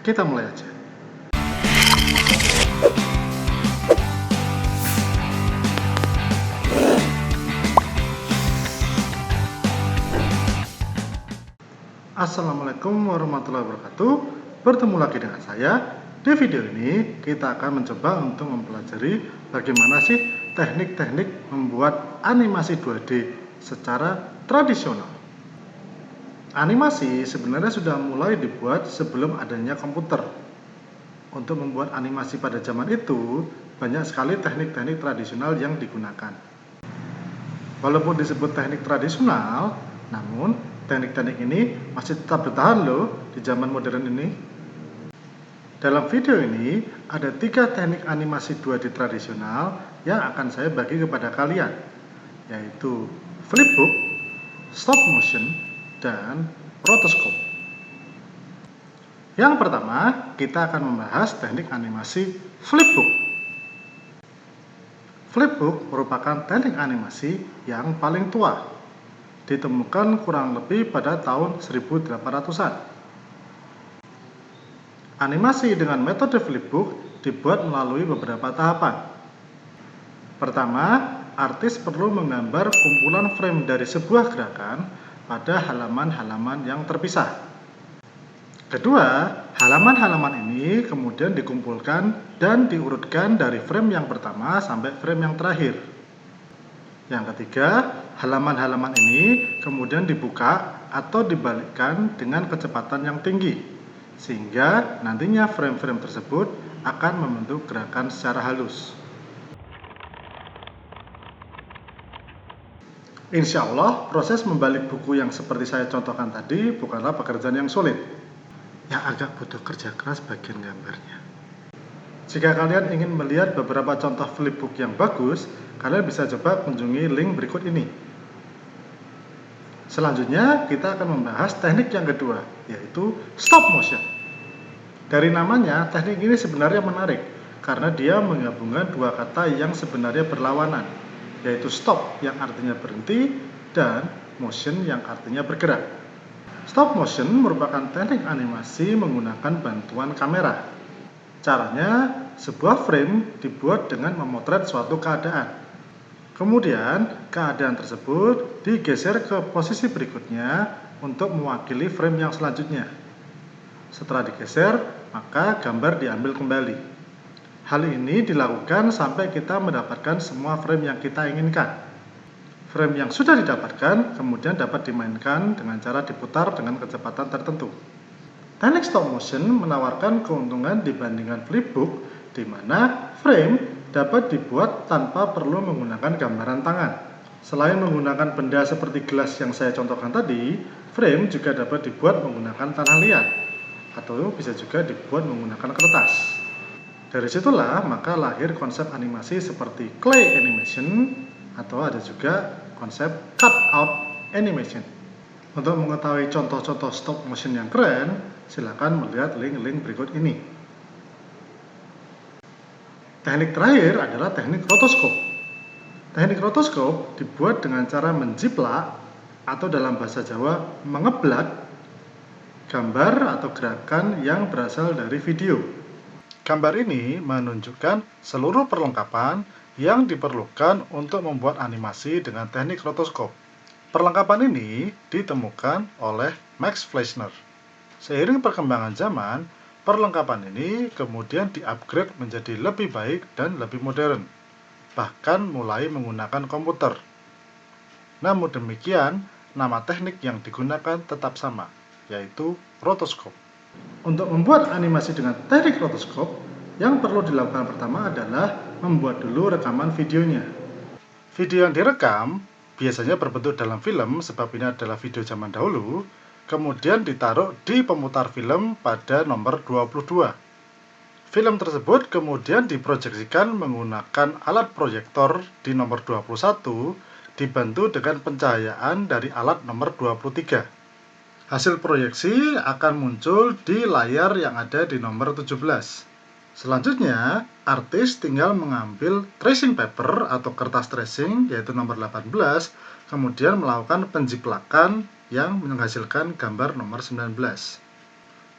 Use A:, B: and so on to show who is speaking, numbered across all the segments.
A: Kita mulai aja. Assalamualaikum warahmatullahi wabarakatuh. Bertemu lagi dengan saya. Di video ini kita akan mencoba untuk mempelajari bagaimana sih teknik-teknik membuat animasi 2D secara tradisional. Animasi sebenarnya sudah mulai dibuat sebelum adanya komputer. Untuk membuat animasi pada zaman itu, banyak sekali teknik-teknik tradisional yang digunakan. Walaupun disebut teknik tradisional, namun teknik-teknik ini masih tetap bertahan loh di zaman modern ini. Dalam video ini, ada 3 teknik animasi 2D tradisional yang akan saya bagi kepada kalian, yaitu flipbook, stop motion, dan rotoscope. Yang pertama, kita akan membahas teknik animasi flipbook. Flipbook merupakan teknik animasi yang paling tua. Ditemukan kurang lebih pada tahun 1800-an. Animasi dengan metode flipbook dibuat melalui beberapa tahapan. Pertama, artis perlu menggambar kumpulan frame dari sebuah gerakan pada halaman-halaman yang terpisah. Kedua, halaman-halaman ini kemudian dikumpulkan dan diurutkan dari frame yang pertama sampai frame yang terakhir. Yang ketiga, halaman-halaman ini kemudian dibuka atau dibalikkan dengan kecepatan yang tinggi, sehingga nantinya frame-frame tersebut akan membentuk gerakan secara halus. Insya Allah, proses membalik buku yang seperti saya contohkan tadi bukanlah pekerjaan yang sulit, yang agak butuh kerja keras bagian gambarnya. Jika kalian ingin melihat beberapa contoh flipbook yang bagus, kalian bisa coba kunjungi link berikut ini. Selanjutnya, kita akan membahas teknik yang kedua, yaitu stop motion. Dari namanya, teknik ini sebenarnya menarik, karena dia menggabungkan dua kata yang sebenarnya berlawanan, yaitu stop yang artinya berhenti, dan motion yang artinya bergerak. Stop motion merupakan teknik animasi menggunakan bantuan kamera. Caranya, sebuah frame dibuat dengan memotret suatu keadaan. Kemudian, keadaan tersebut digeser ke posisi berikutnya untuk mewakili frame yang selanjutnya. Setelah digeser, maka gambar diambil kembali. Hal ini dilakukan sampai kita mendapatkan semua frame yang kita inginkan. Frame yang sudah didapatkan kemudian dapat dimainkan dengan cara diputar dengan kecepatan tertentu. Teknik stop motion menawarkan keuntungan dibandingkan flipbook, di mana frame dapat dibuat tanpa perlu menggunakan gambaran tangan. Selain menggunakan benda seperti gelas yang saya contohkan tadi, frame juga dapat dibuat menggunakan tanah liat, atau bisa juga dibuat menggunakan kertas. Dari situlah maka lahir konsep animasi seperti clay animation, atau ada juga konsep cut out animation. Untuk mengetahui contoh-contoh stop motion yang keren, silakan melihat link-link berikut ini. Teknik terakhir adalah teknik rotoscope. Teknik rotoscope dibuat dengan cara menjiplak atau dalam bahasa Jawa mengeblak gambar atau gerakan yang berasal dari video. Gambar ini menunjukkan seluruh perlengkapan yang diperlukan untuk membuat animasi dengan teknik rotoscope. Perlengkapan ini ditemukan oleh Max Fleischner. Seiring perkembangan zaman, perlengkapan ini kemudian di-upgrade menjadi lebih baik dan lebih modern, bahkan mulai menggunakan komputer. Namun demikian, nama teknik yang digunakan tetap sama, yaitu rotoscope. Untuk membuat animasi dengan teknik rotoscope, yang perlu dilakukan pertama adalah membuat dulu rekaman videonya. Video yang direkam biasanya berbentuk dalam film sebab ini adalah video zaman dahulu, kemudian ditaruh di pemutar film pada nomor 22. Film tersebut kemudian diproyeksikan menggunakan alat proyektor di nomor 21 dibantu dengan pencahayaan dari alat nomor 23. Hasil proyeksi akan muncul di layar yang ada di nomor 17. Selanjutnya, artis tinggal mengambil tracing paper atau kertas tracing, yaitu nomor 18, kemudian melakukan penjiplakan yang menghasilkan gambar nomor 19.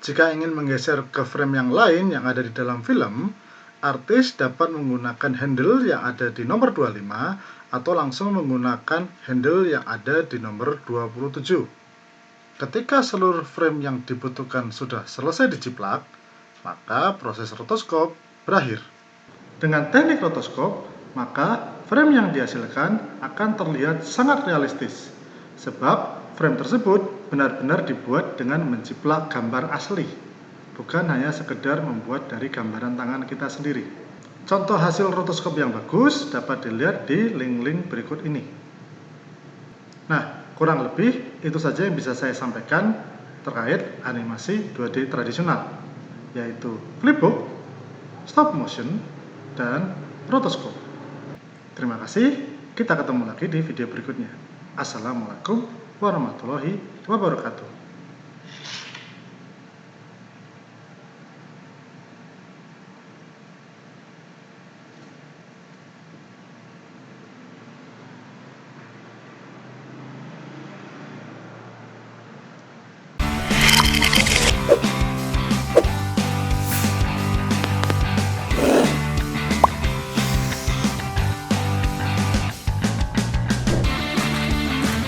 A: Jika ingin menggeser ke frame yang lain yang ada di dalam film, artis dapat menggunakan handle yang ada di nomor 25 atau langsung menggunakan handle yang ada di nomor 27. Ketika seluruh frame yang dibutuhkan sudah selesai dijiplak, maka proses rotoskop berakhir. Dengan teknik rotoskop, maka frame yang dihasilkan akan terlihat sangat realistis, sebab frame tersebut benar-benar dibuat dengan menjiplak gambar asli, bukan hanya sekedar membuat dari gambaran tangan kita sendiri. Contoh hasil rotoskop yang bagus dapat dilihat di link-link berikut ini. Nah, kurang lebih itu saja yang bisa saya sampaikan terkait animasi 2D tradisional, yaitu flipbook, stop motion, dan rotoskop. Terima kasih, kita ketemu lagi di video berikutnya. Assalamualaikum warahmatullahi wabarakatuh.